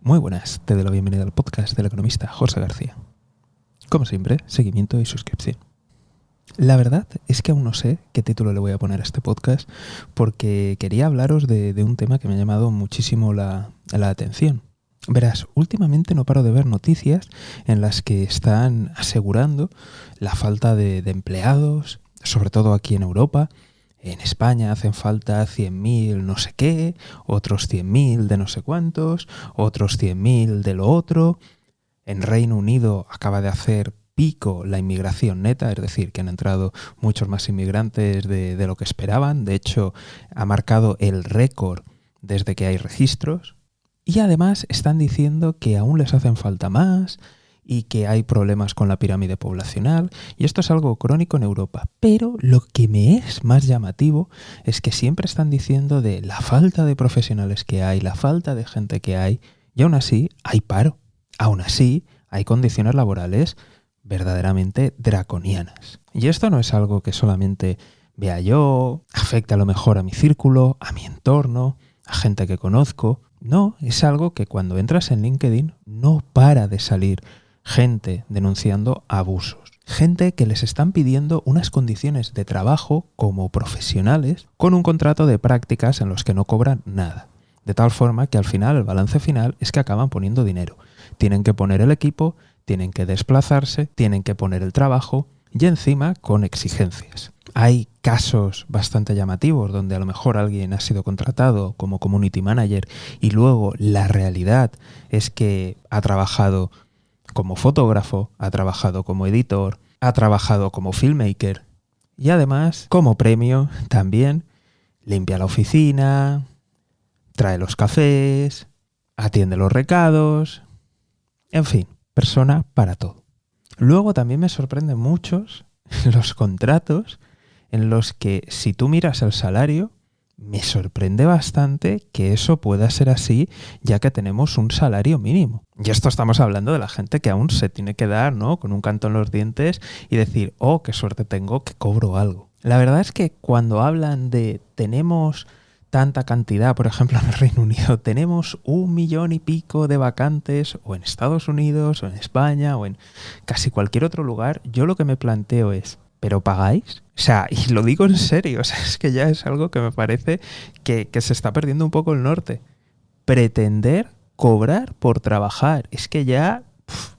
Muy buenas, te doy la bienvenida al podcast del economista José García. Como siempre, seguimiento y suscripción. La verdad es que aún no sé qué título le voy a poner a este podcast porque quería hablaros de un tema que me ha llamado muchísimo la atención. Verás, últimamente no paro de ver noticias en las que están asegurando la falta de empleados, sobre todo aquí en Europa. En España hacen falta 100.000 no sé qué, otros 100.000 de no sé cuántos, otros 100.000 de lo otro. En Reino Unido acaba de hacer pico la inmigración neta, es decir, que han entrado muchos más inmigrantes de lo que esperaban. De hecho, ha marcado el récord desde que hay registros. Y además están diciendo que aún les hacen falta más y que hay problemas con la pirámide poblacional, y esto es algo crónico en Europa. Pero lo que me es más llamativo es que siempre están diciendo de la falta de profesionales que hay, la falta de gente que hay, y aún así hay paro. Aún así hay condiciones laborales verdaderamente draconianas. Y esto no es algo que solamente vea yo, afecta a lo mejor a mi círculo, a mi entorno, a gente que conozco. No, es algo que cuando entras en LinkedIn no para de salir gente denunciando abusos. Gente que les están pidiendo unas condiciones de trabajo como profesionales con un contrato de prácticas en los que no cobran nada. De tal forma que al final, el balance final es que acaban poniendo dinero. Tienen que poner el equipo, tienen que desplazarse, tienen que poner el trabajo y encima con exigencias. Hay casos bastante llamativos donde a lo mejor alguien ha sido contratado como community manager y luego la realidad es que ha trabajado como fotógrafo, ha trabajado como editor, ha trabajado como filmmaker y además, como premio, también limpia la oficina, trae los cafés, atiende los recados, en fin, persona para todo. Luego también me sorprenden muchos los contratos en los que si tú miras el salario, me sorprende bastante que eso pueda ser así, ya que tenemos un salario mínimo. Y esto estamos hablando de la gente que aún se tiene que dar, ¿no?, con un canto en los dientes y decir, oh, qué suerte tengo que cobro algo. La verdad es que cuando hablan de tenemos tanta cantidad, por ejemplo en el Reino Unido, tenemos 1 millón y pico de vacantes, o en Estados Unidos, o en España, o en casi cualquier otro lugar, yo lo que me planteo es, ¿pero pagáis? O sea, y lo digo en serio, o sea, es que ya es algo que me parece que se está perdiendo un poco el norte. Pretender cobrar por trabajar, es que ya,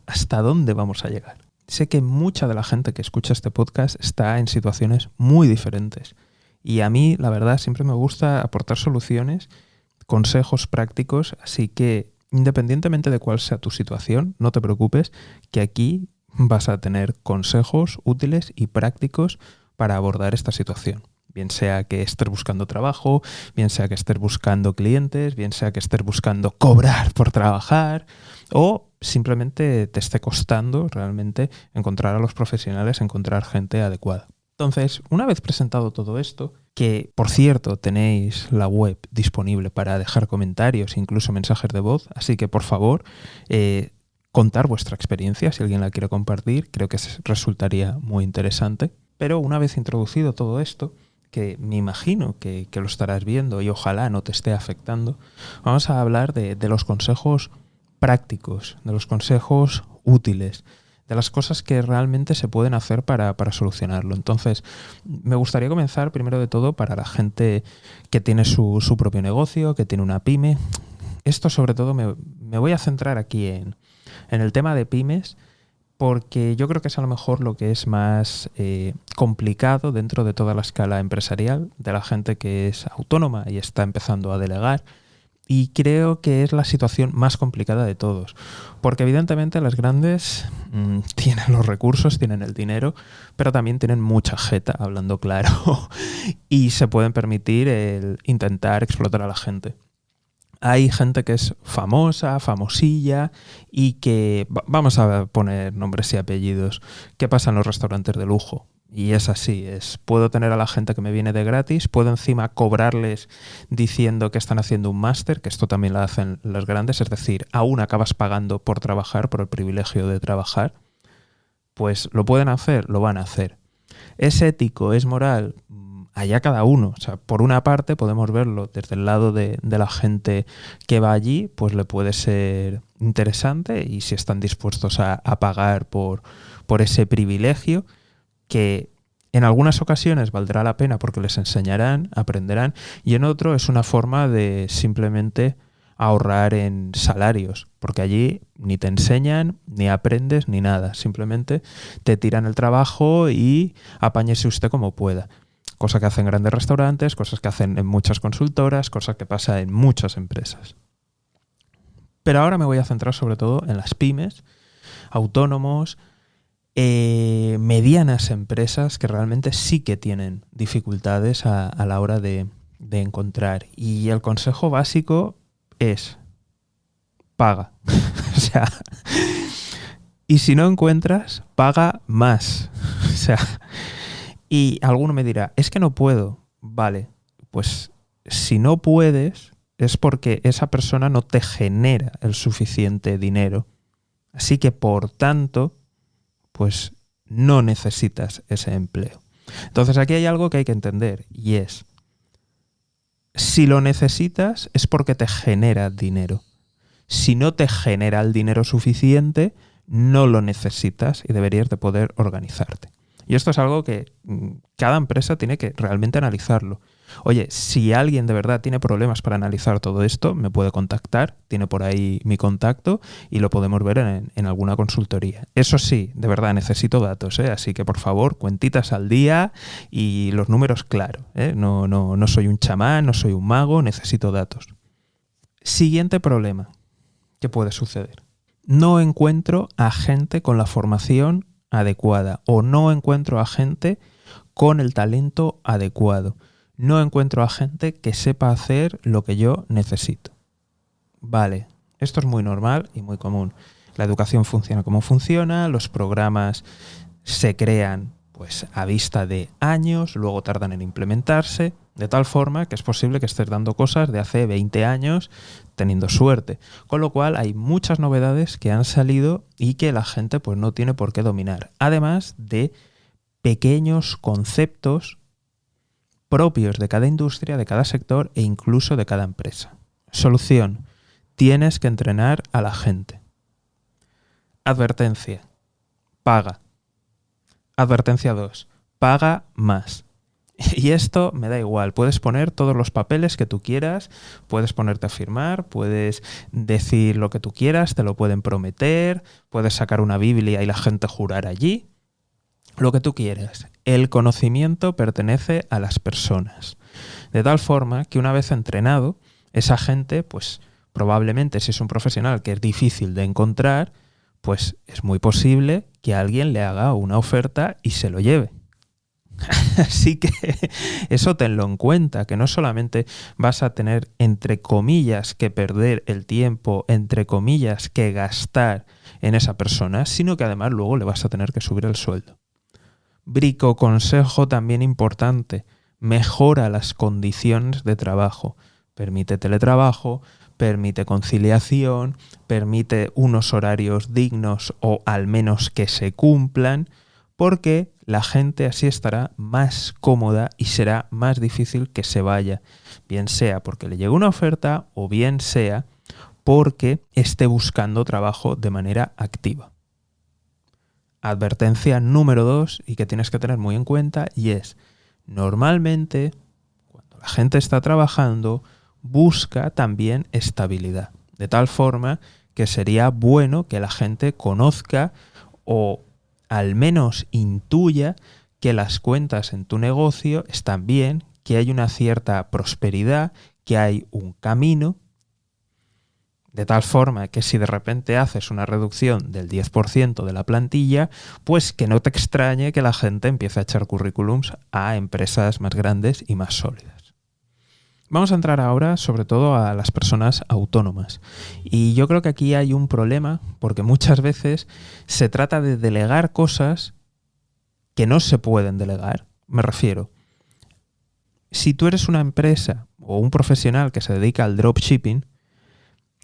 ¿hasta dónde vamos a llegar? Sé que mucha de la gente que escucha este podcast está en situaciones muy diferentes. Y a mí, la verdad, siempre me gusta aportar soluciones, consejos prácticos, así que independientemente de cuál sea tu situación, no te preocupes, que aquí vas a tener consejos útiles y prácticos para abordar esta situación. Bien sea que estés buscando trabajo, bien sea que estés buscando clientes, bien sea que estés buscando cobrar por trabajar o simplemente te esté costando realmente encontrar a los profesionales, encontrar gente adecuada. Entonces, una vez presentado todo esto, que por cierto tenéis la web disponible para dejar comentarios, incluso mensajes de voz, así que por favor, contar vuestra experiencia si alguien la quiere compartir, creo que resultaría muy interesante. Pero una vez introducido todo esto, que me imagino que lo estarás viendo y ojalá no te esté afectando, vamos a hablar de los consejos prácticos, de los consejos útiles, de las cosas que realmente se pueden hacer para solucionarlo. Entonces, me gustaría comenzar primero de todo para la gente que tiene su propio negocio, que tiene una pyme. Esto sobre todo me voy a centrar aquí en el tema de pymes, porque yo creo que es a lo mejor lo que es más complicado dentro de toda la escala empresarial, de la gente que es autónoma y está empezando a delegar. Y creo que es la situación más complicada de todos, porque evidentemente las grandes tienen los recursos, tienen el dinero, pero también tienen mucha jeta, hablando claro, y se pueden permitir el intentar explotar a la gente. Hay gente que es famosa, famosilla y que, vamos a poner nombres y apellidos, ¿qué pasa en los restaurantes de lujo? Y es así, puedo tener a la gente que me viene de gratis, puedo encima cobrarles diciendo que están haciendo un máster, que esto también lo hacen las grandes, es decir, aún acabas pagando por trabajar, por el privilegio de trabajar, pues lo pueden hacer, lo van a hacer. ¿Es ético? ¿Es moral? allá cada uno. O sea, por una parte podemos verlo desde el lado de la gente que va allí, pues le puede ser interesante y si están dispuestos a pagar por ese privilegio, que en algunas ocasiones valdrá la pena porque les enseñarán, aprenderán, y en otro es una forma de simplemente ahorrar en salarios, porque allí ni te enseñan, ni aprendes, ni nada. Simplemente te tiran el trabajo y apáñese usted como pueda. Cosa que hacen grandes restaurantes, cosas que hacen en muchas consultoras, cosas que pasa en muchas empresas. Pero ahora me voy a centrar sobre todo en las pymes, autónomos, medianas empresas que realmente sí que tienen dificultades a la hora de encontrar. Y el consejo básico es paga. O sea, y si no encuentras, paga más. O sea, y alguno me dirá, es que no puedo. Vale, pues si no puedes es porque esa persona no te genera el suficiente dinero. Así que, por tanto, pues no necesitas ese empleo. Entonces aquí hay algo que hay que entender y es, si lo necesitas es porque te genera dinero. Si no te genera el dinero suficiente, no lo necesitas y deberías de poder organizarte. Y esto es algo que cada empresa tiene que realmente analizarlo. Oye, si alguien de verdad tiene problemas para analizar todo esto, me puede contactar, tiene por ahí mi contacto y lo podemos ver en alguna consultoría. Eso sí, de verdad necesito datos, así que por favor, cuentitas al día y los números claros. No soy un chamán, no soy un mago, necesito datos. Siguiente problema que puede suceder. No encuentro a gente con la formación adecuada o no encuentro a gente con el talento adecuado. No encuentro a gente que sepa hacer lo que yo necesito. Vale, esto es muy normal y muy común. La educación funciona como funciona, los programas se crean pues a vista de años, luego tardan en implementarse, de tal forma que es posible que estés dando cosas de hace 20 años teniendo suerte. Con lo cual hay muchas novedades que han salido y que la gente pues no tiene por qué dominar. Además de pequeños conceptos propios de cada industria, de cada sector e incluso de cada empresa. Solución: tienes que entrenar a la gente. Advertencia: paga. Advertencia 2: paga más. Y esto me da igual, puedes poner todos los papeles que tú quieras, puedes ponerte a firmar, puedes decir lo que tú quieras, te lo pueden prometer, puedes sacar una Biblia y la gente jurar allí, lo que tú quieras. El conocimiento pertenece a las personas. De tal forma que una vez entrenado, esa gente, pues probablemente si es un profesional que es difícil de encontrar, pues es muy posible que alguien le haga una oferta y se lo lleve. Así que eso tenlo en cuenta, que no solamente vas a tener, entre comillas, que perder el tiempo, entre comillas, que gastar en esa persona, sino que además luego le vas a tener que subir el sueldo. Brico consejo también importante: mejora las condiciones de trabajo. Permite teletrabajo, permite conciliación, permite unos horarios dignos o al menos que se cumplan, porque la gente así estará más cómoda y será más difícil que se vaya, bien sea porque le llegue una oferta o bien sea porque esté buscando trabajo de manera activa. Advertencia número 2 y que tienes que tener muy en cuenta, y es: normalmente cuando la gente está trabajando busca también estabilidad, de tal forma que sería bueno que la gente conozca o al menos intuya que las cuentas en tu negocio están bien, que hay una cierta prosperidad, que hay un camino, de tal forma que si de repente haces una reducción del 10% de la plantilla, pues que no te extrañe que la gente empiece a echar currículums a empresas más grandes y más sólidas. Vamos a entrar ahora sobre todo a las personas autónomas. Y yo creo que aquí hay un problema porque muchas veces se trata de delegar cosas que no se pueden delegar. Me refiero, si tú eres una empresa o un profesional que se dedica al dropshipping,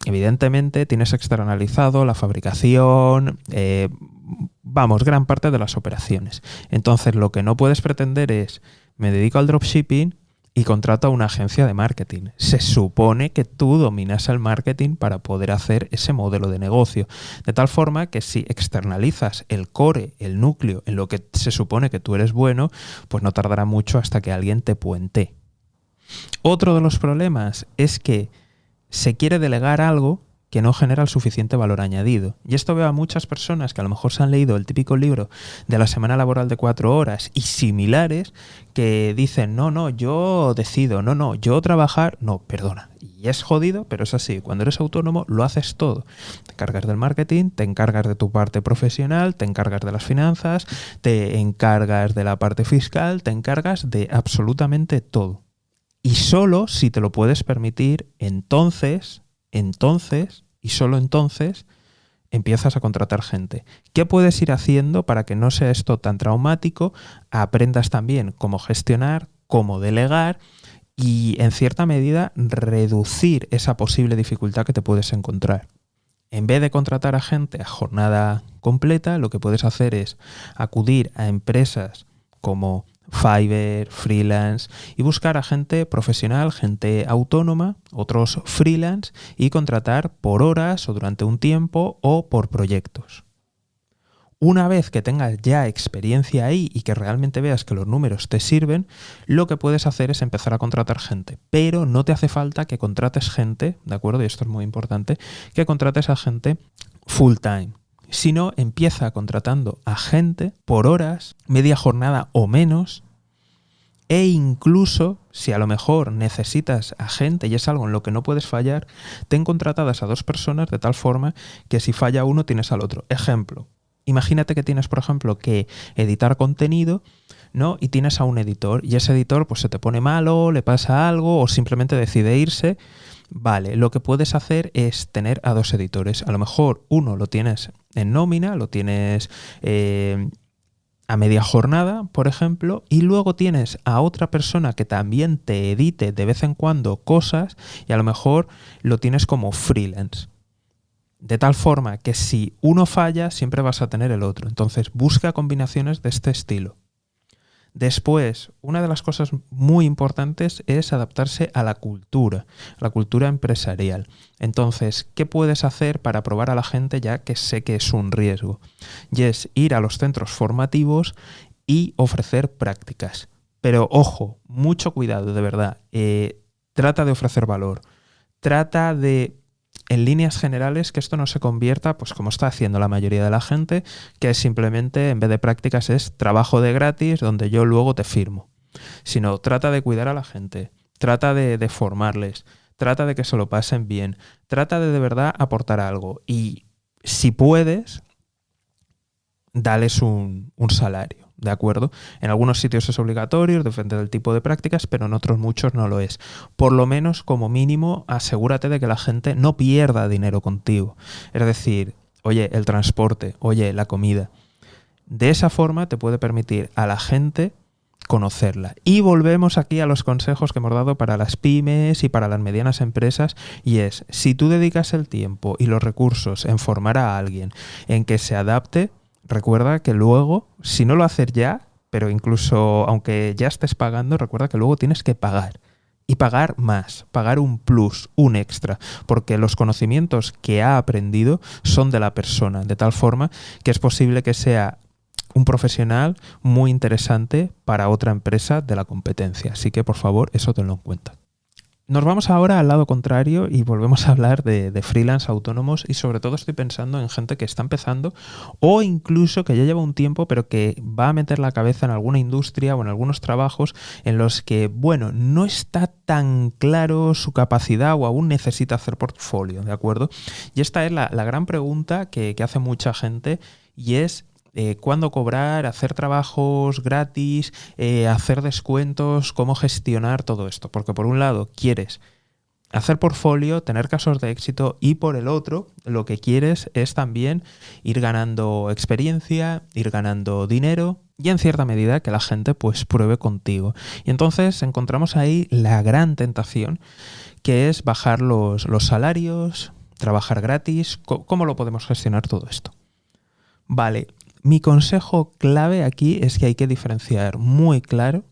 evidentemente tienes externalizado la fabricación, gran parte de las operaciones. Entonces lo que no puedes pretender es me dedico al dropshipping y contrato a una agencia de marketing. Se supone que tú dominas el marketing para poder hacer ese modelo de negocio. De tal forma que si externalizas el core, el núcleo, en lo que se supone que tú eres bueno, pues no tardará mucho hasta que alguien te puente. Otro de los problemas es que se quiere delegar algo que no genera el suficiente valor añadido. Y esto veo a muchas personas que a lo mejor se han leído el típico libro de la semana laboral de 4 horas y similares que dicen, no, yo decido, no, yo trabajar, no, perdona. Y es jodido, pero es así. Cuando eres autónomo lo haces todo. Te encargas del marketing, te encargas de tu parte profesional, te encargas de las finanzas, te encargas de la parte fiscal, te encargas de absolutamente todo. Y solo si te lo puedes permitir, entonces, y solo entonces, empiezas a contratar gente. ¿Qué puedes ir haciendo para que no sea esto tan traumático? Aprendas también cómo gestionar, cómo delegar y, en cierta medida, reducir esa posible dificultad que te puedes encontrar. En vez de contratar a gente a jornada completa, lo que puedes hacer es acudir a empresas como Fiverr, freelance, y buscar a gente profesional, gente autónoma, otros freelance, y contratar por horas o durante un tiempo o por proyectos. Una vez que tengas ya experiencia ahí y que realmente veas que los números te sirven, lo que puedes hacer es empezar a contratar gente. Pero no te hace falta que contrates gente, ¿de acuerdo? Y esto es muy importante, que contrates a gente full time. Si no, empieza contratando a gente por horas, media jornada o menos, e incluso, si a lo mejor necesitas a gente y es algo en lo que no puedes fallar, ten contratadas a 2 personas de tal forma que si falla uno tienes al otro. Ejemplo, imagínate que tienes, por ejemplo, que editar contenido, ¿no? Y tienes a un editor y ese editor pues se te pone malo, le pasa algo o simplemente decide irse. Vale, lo que puedes hacer es tener a 2 editores. A lo mejor uno lo tienes en nómina, lo tienes a media jornada, por ejemplo, y luego tienes a otra persona que también te edite de vez en cuando cosas y a lo mejor lo tienes como freelance. De tal forma que si uno falla, siempre vas a tener el otro. Entonces, busca combinaciones de este estilo. Después, una de las cosas muy importantes es adaptarse a la cultura empresarial. Entonces, ¿qué puedes hacer para probar a la gente ya que sé que es un riesgo? Y es ir a los centros formativos y ofrecer prácticas. Pero ojo, mucho cuidado, de verdad. Trata de ofrecer valor. Trata de, en líneas generales, que esto no se convierta, pues como está haciendo la mayoría de la gente, que es simplemente, en vez de prácticas, es trabajo de gratis donde yo luego te firmo. Sino trata de cuidar a la gente, trata de formarles, trata de que se lo pasen bien, trata de verdad aportar algo. Y si puedes, dales un salario, ¿de acuerdo? En algunos sitios es obligatorio, depende del tipo de prácticas, pero en otros muchos no lo es. Por lo menos, como mínimo, asegúrate de que la gente no pierda dinero contigo. Es decir, oye, el transporte, oye, la comida. De esa forma te puede permitir a la gente conocerla. Y volvemos aquí a los consejos que hemos dado para las pymes y para las medianas empresas, y es, si tú dedicas el tiempo y los recursos en formar a alguien, en que se adapte, recuerda que luego, si no lo haces ya, pero incluso aunque ya estés pagando, recuerda que luego tienes que pagar. Y pagar más, pagar un plus, un extra, porque los conocimientos que ha aprendido son de la persona, de tal forma que es posible que sea un profesional muy interesante para otra empresa de la competencia. Así que, por favor, eso tenlo en cuenta. Nos vamos ahora al lado contrario y volvemos a hablar de freelance autónomos, y sobre todo estoy pensando en gente que está empezando o incluso que ya lleva un tiempo pero que va a meter la cabeza en alguna industria o en algunos trabajos en los que, bueno, no está tan claro su capacidad o aún necesita hacer portfolio, ¿de acuerdo? Y esta es la gran pregunta que hace mucha gente, y es cuándo cobrar, hacer trabajos gratis, hacer descuentos, cómo gestionar todo esto. Porque por un lado quieres hacer portfolio, tener casos de éxito, y por el otro lo que quieres es también ir ganando experiencia, ir ganando dinero y en cierta medida que la gente pues pruebe contigo. Y entonces encontramos ahí la gran tentación, que es bajar los salarios, trabajar gratis. ¿Cómo lo podemos gestionar todo esto? Vale. Mi consejo clave aquí es que hay que diferenciar muy claro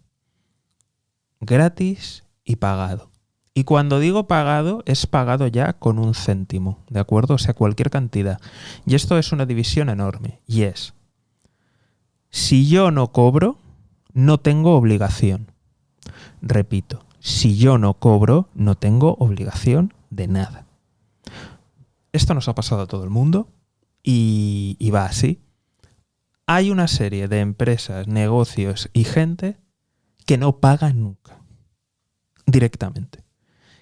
gratis y pagado. Y cuando digo pagado, es pagado ya con 1 céntimo, ¿de acuerdo? O sea, cualquier cantidad. Y esto es una división enorme. Y es, si yo no cobro, no tengo obligación. Repito, si yo no cobro, no tengo obligación de nada. Esto nos ha pasado a todo el mundo y va así. Hay una serie de empresas, negocios y gente que no pagan nunca, directamente.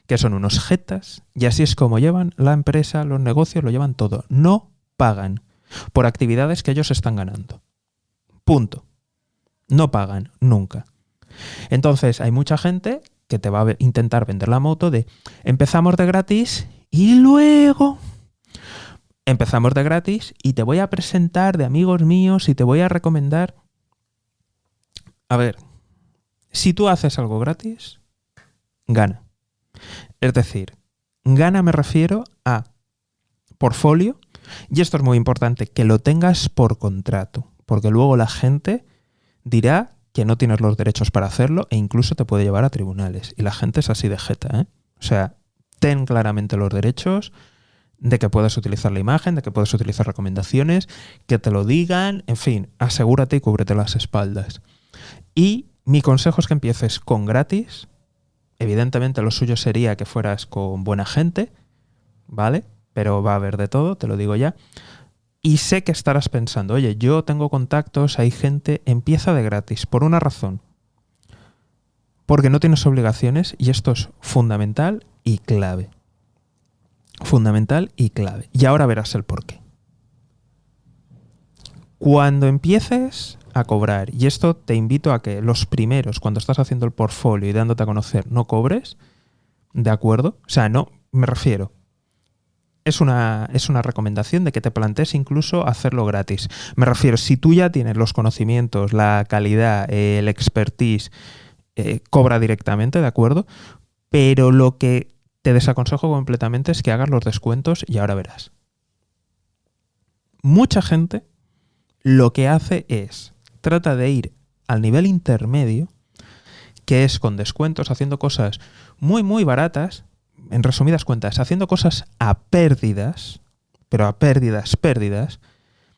Que son unos jetas, y así es como llevan la empresa, los negocios, lo llevan todo. No pagan por actividades que ellos están ganando. Punto. No pagan nunca. Entonces hay mucha gente que te va a intentar vender la moto de empezamos de gratis y luego empezamos de gratis y te voy a presentar de amigos míos y te voy a recomendar. A ver, si tú haces algo gratis, gana. Es decir, gana me refiero a portfolio, y esto es muy importante, que lo tengas por contrato, porque luego la gente dirá que no tienes los derechos para hacerlo e incluso te puede llevar a tribunales. Y la gente es así de jeta, ¿eh? O sea, ten claramente los derechos de que puedes utilizar la imagen, de que puedes utilizar recomendaciones, que te lo digan, en fin, asegúrate y cúbrete las espaldas. Y mi consejo es que empieces con gratis. Evidentemente lo suyo sería que fueras con buena gente, ¿vale? Pero va a haber de todo, te lo digo ya. Y sé que estarás pensando, oye, yo tengo contactos, hay gente, empieza de gratis, por una razón. Porque no tienes obligaciones y esto es fundamental y clave. Fundamental y clave. Y ahora verás el porqué. Cuando empieces a cobrar, y esto te invito a que los primeros, cuando estás haciendo el portfolio y dándote a conocer, no cobres, ¿de acuerdo? O sea, no, me refiero, es una recomendación de que te plantees incluso hacerlo gratis. Me refiero, si tú ya tienes los conocimientos, la calidad, el expertise, cobra directamente, ¿de acuerdo? Pero lo que te desaconsejo completamente es que hagas los descuentos y ahora verás. Mucha gente lo que hace es, trata de ir al nivel intermedio, que es con descuentos, haciendo cosas muy, muy baratas, en resumidas cuentas, haciendo cosas a pérdidas, pero a pérdidas,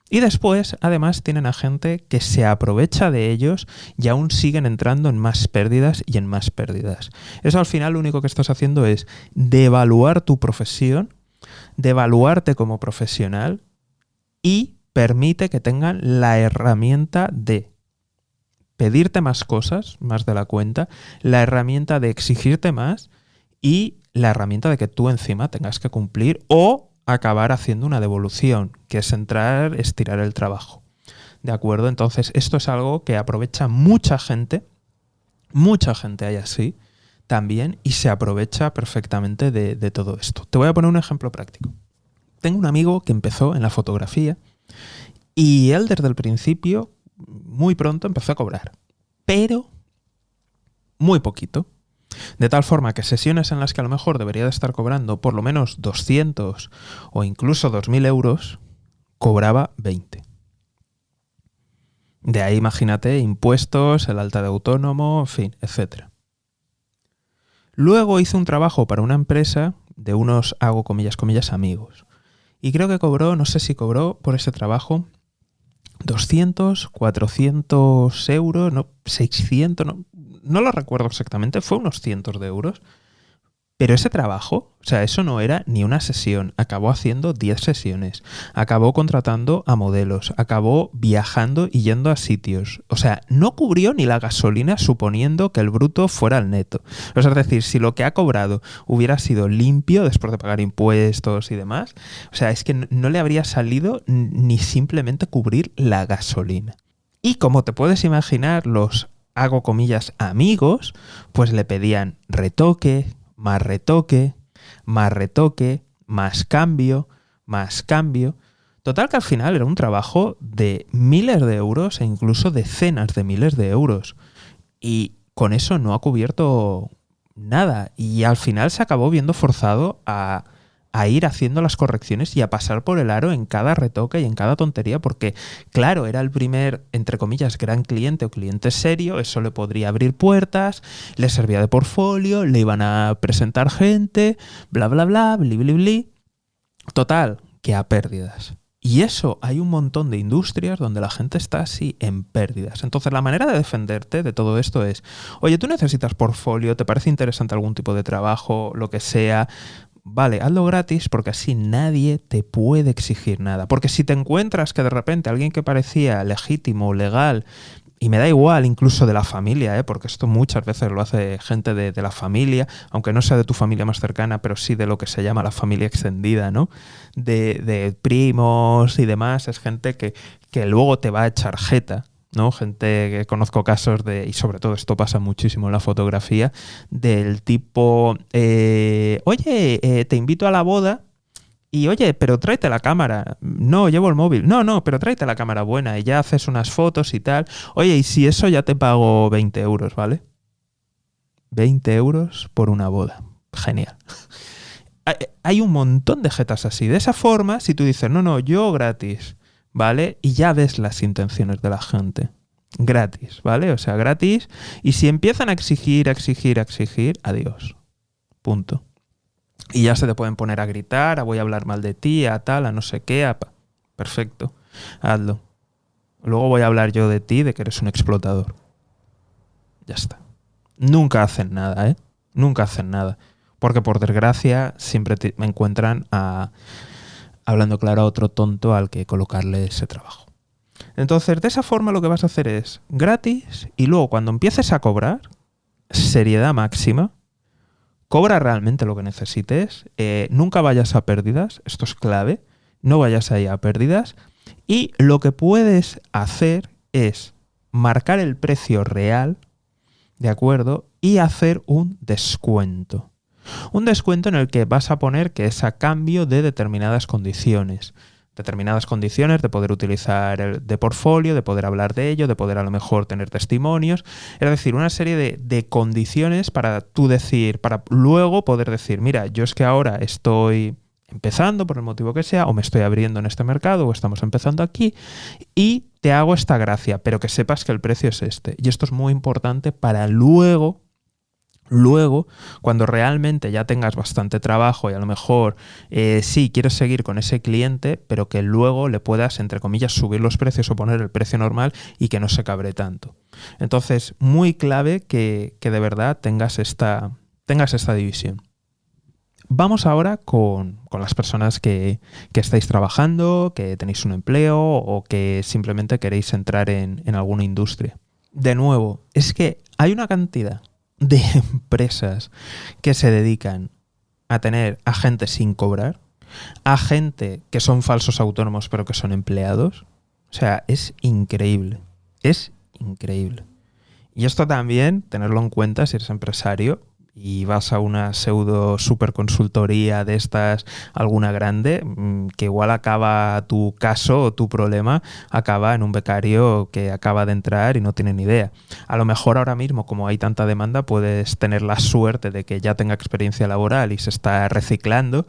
y después, además, tienen a gente que se aprovecha de ellos y aún siguen entrando en más pérdidas y en más pérdidas. Eso al final lo único que estás haciendo es devaluar tu profesión, devaluarte como profesional y permite que tengan la herramienta de pedirte más cosas, más de la cuenta, la herramienta de exigirte más y la herramienta de que tú encima tengas que cumplir o acabar haciendo una devolución, que es estirar el trabajo. ¿De acuerdo? Entonces, esto es algo que aprovecha mucha gente hay así también, y se aprovecha perfectamente de todo esto. Te voy a poner un ejemplo práctico. Tengo un amigo que empezó en la fotografía y él desde el principio, muy pronto, empezó a cobrar, pero muy poquito. De tal forma que sesiones en las que a lo mejor debería de estar cobrando por lo menos 200 o incluso 2.000 euros, cobraba 20. De ahí imagínate impuestos, el alta de autónomo, en fin, etc. Luego hice un trabajo para una empresa de unos, hago comillas, amigos. Y creo que cobró, no sé si cobró por ese trabajo 200, 400 euros, no, 600, no lo recuerdo exactamente, fue unos cientos de euros. Pero ese trabajo, o sea, eso no era ni una sesión, acabó haciendo 10 sesiones, acabó contratando a modelos, acabó viajando y yendo a sitios. O sea, no cubrió ni la gasolina suponiendo que el bruto fuera el neto. O sea, es decir, si lo que ha cobrado hubiera sido limpio después de pagar impuestos y demás, o sea, es que no le habría salido ni simplemente cubrir la gasolina. Y como te puedes imaginar, los, hago comillas, amigos, pues le pedían retoque, más retoque, más retoque, más cambio, más cambio. Total que al final era un trabajo de miles de euros e incluso decenas de miles de euros. Y con eso no ha cubierto nada. Y al final se acabó viendo forzado a a ir haciendo las correcciones y a pasar por el aro en cada retoque y en cada tontería, porque claro, era el primer, entre comillas, gran cliente o cliente serio, eso le podría abrir puertas, le servía de portfolio, le iban a presentar gente, bla, bla, bla, bli, bli, bli. Total, que a pérdidas. Y eso, hay un montón de industrias donde la gente está así en pérdidas. Entonces, la manera de defenderte de todo esto es, oye, tú necesitas portfolio, te parece interesante algún tipo de trabajo, lo que sea, vale, hazlo gratis porque así nadie te puede exigir nada. Porque si te encuentras que de repente alguien que parecía legítimo, legal, y me da igual incluso de la familia, porque esto muchas veces lo hace gente de la familia, aunque no sea de tu familia más cercana, pero sí de lo que se llama la familia extendida, ¿no? De primos y demás, es gente que luego te va a echar jeta, ¿no? Gente que conozco casos de, y sobre todo esto pasa muchísimo en la fotografía, del tipo, oye, te invito a la boda, y oye, pero tráete la cámara. No, llevo el móvil. No, pero tráete la cámara buena y ya haces unas fotos y tal. Oye, y si eso ya te pago 20 euros, ¿vale? 20 euros por una boda. Genial. Hay un montón de jetas así. De esa forma, si tú dices, no, yo gratis, ¿vale? Y ya ves las intenciones de la gente. Gratis, ¿vale? O sea, gratis. Y si empiezan a exigir, adiós. Punto. Y ya se te pueden poner a gritar, a voy a hablar mal de ti, a tal, a no sé qué, perfecto, hazlo. Luego voy a hablar yo de ti, de que eres un explotador. Ya está. Nunca hacen nada, ¿eh? Nunca hacen nada. Porque por desgracia siempre me encuentran hablando claro a otro tonto al que colocarle ese trabajo. Entonces, de esa forma lo que vas a hacer es gratis y luego cuando empieces a cobrar, seriedad máxima, cobra realmente lo que necesites, nunca vayas a pérdidas, esto es clave, no vayas ahí a pérdidas, y lo que puedes hacer es marcar el precio real, ¿de acuerdo? Y hacer un descuento. Un descuento en el que vas a poner que es a cambio de determinadas condiciones. Determinadas condiciones de poder utilizar el de portfolio, de poder hablar de ello, de poder a lo mejor tener testimonios. Es decir, una serie de condiciones para tú decir, para luego poder decir, mira, yo es que ahora estoy empezando por el motivo que sea, o me estoy abriendo en este mercado, o estamos empezando aquí, y te hago esta gracia, pero que sepas que el precio es este. Y esto es muy importante para luego, cuando realmente ya tengas bastante trabajo y a lo mejor sí quieres seguir con ese cliente, pero que luego le puedas, entre comillas, subir los precios o poner el precio normal y que no se cabre tanto. Entonces, muy clave que de verdad tengas esta división. Vamos ahora con las personas que estáis trabajando, que tenéis un empleo o que simplemente queréis entrar en alguna industria. De nuevo, es que hay una cantidad de empresas que se dedican a tener a gente sin cobrar, a gente que son falsos autónomos pero que son empleados. O sea, es increíble. Es increíble. Y esto también, tenerlo en cuenta si eres empresario y vas a una pseudo super consultoría de estas, alguna grande, que igual acaba tu caso o tu problema, acaba en un becario que acaba de entrar y no tiene ni idea. A lo mejor ahora mismo, como hay tanta demanda, puedes tener la suerte de que ya tenga experiencia laboral y se está reciclando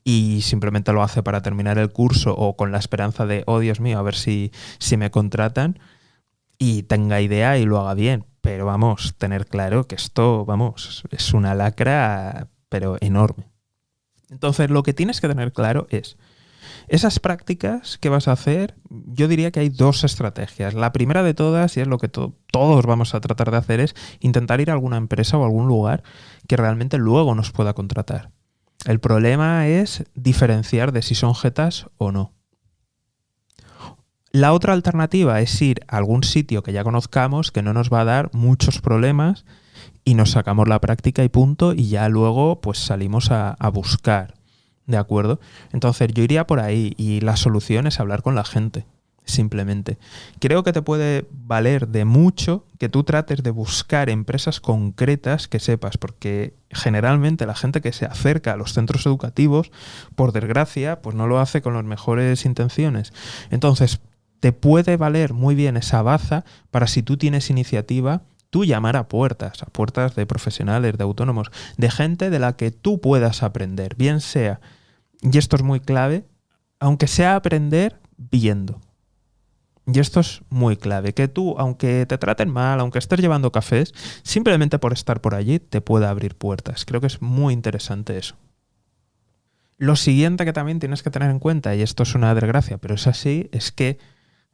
y simplemente lo hace para terminar el curso o con la esperanza de, oh Dios mío, a ver si me contratan y tenga idea y lo haga bien. Pero vamos, tener claro que esto, vamos, es una lacra, pero enorme. Entonces, lo que tienes que tener claro es, esas prácticas que vas a hacer, yo diría que hay dos estrategias. La primera de todas, y es lo que todos vamos a tratar de hacer, es intentar ir a alguna empresa o algún lugar que realmente luego nos pueda contratar. El problema es diferenciar de si son jetas o no. La otra alternativa es ir a algún sitio que ya conozcamos, que no nos va a dar muchos problemas y nos sacamos la práctica y punto, y ya luego pues salimos a buscar, ¿de acuerdo? Entonces yo iría por ahí y la solución es hablar con la gente, simplemente. Creo que te puede valer de mucho que tú trates de buscar empresas concretas que sepas, porque generalmente la gente que se acerca a los centros educativos, por desgracia, pues no lo hace con las mejores intenciones. Entonces, te puede valer muy bien esa baza para, si tú tienes iniciativa, tú llamar a puertas de profesionales, de autónomos, de gente de la que tú puedas aprender, bien sea Y esto es muy clave, aunque sea aprender viendo. Y esto es muy clave, que tú, aunque te traten mal, aunque estés llevando cafés, simplemente por estar por allí te puede abrir puertas. Creo que es muy interesante eso. Lo siguiente que también tienes que tener en cuenta, y esto es una desgracia, pero es así, es que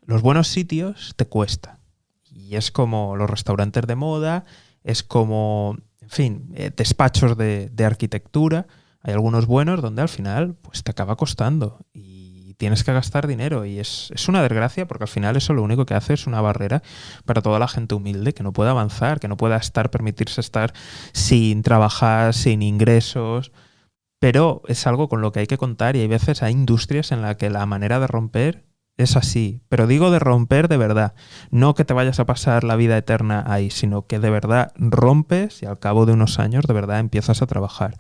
los buenos sitios te cuesta. Y es como los restaurantes de moda, es como, en fin, despachos de arquitectura. Hay algunos buenos donde al final pues te acaba costando y tienes que gastar dinero. Y es una desgracia porque al final eso lo único que hace es una barrera para toda la gente humilde que no puede avanzar, que no pueda permitirse estar sin trabajar, sin ingresos. Pero es algo con lo que hay que contar y hay veces hay industrias en las que la manera de romper es así. Pero digo de romper de verdad. No que te vayas a pasar la vida eterna ahí, sino que de verdad rompes y al cabo de unos años de verdad empiezas a trabajar.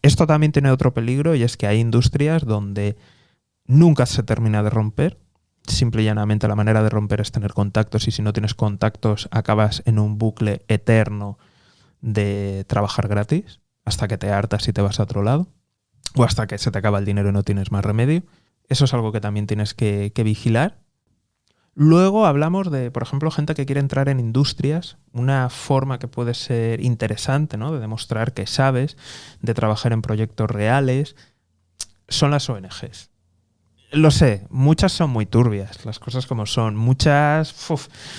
Esto también tiene otro peligro y es que hay industrias donde nunca se termina de romper. Simple y llanamente la manera de romper es tener contactos y si no tienes contactos acabas en un bucle eterno de trabajar gratis hasta que te hartas y te vas a otro lado. O hasta que se te acaba el dinero y no tienes más remedio. Eso es algo que también tienes que vigilar. Luego hablamos de, por ejemplo, gente que quiere entrar en industrias. Una forma que puede ser interesante, ¿no?, de demostrar que sabes, de trabajar en proyectos reales, son las ONGs. Lo sé, muchas son muy turbias, las cosas como son. Muchas,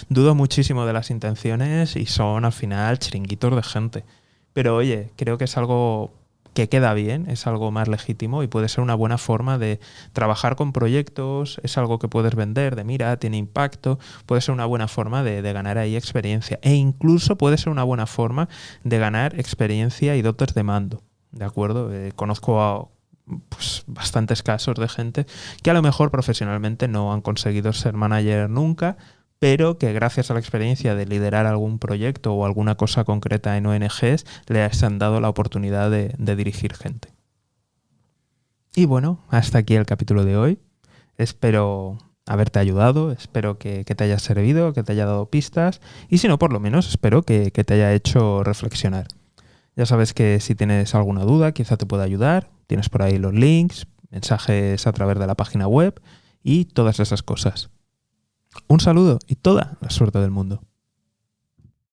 dudo muchísimo de las intenciones y son al final chiringuitos de gente. Pero oye, creo que es algo que queda bien, es algo más legítimo y puede ser una buena forma de trabajar con proyectos, es algo que puedes vender, de mira, tiene impacto, puede ser una buena forma de ganar ahí experiencia e incluso puede ser una buena forma de ganar experiencia y dotes de mando, ¿de acuerdo? Conozco bastantes casos de gente que a lo mejor profesionalmente no han conseguido ser manager nunca, pero que gracias a la experiencia de liderar algún proyecto o alguna cosa concreta en ONGs les han dado la oportunidad de dirigir gente. Y bueno, hasta aquí el capítulo de hoy. Espero haberte ayudado, espero que te haya servido, que te haya dado pistas y si no, por lo menos espero que te haya hecho reflexionar. Ya sabes que si tienes alguna duda, quizá te pueda ayudar. Tienes por ahí los links, mensajes a través de la página web y todas esas cosas. Un saludo y toda la suerte del mundo.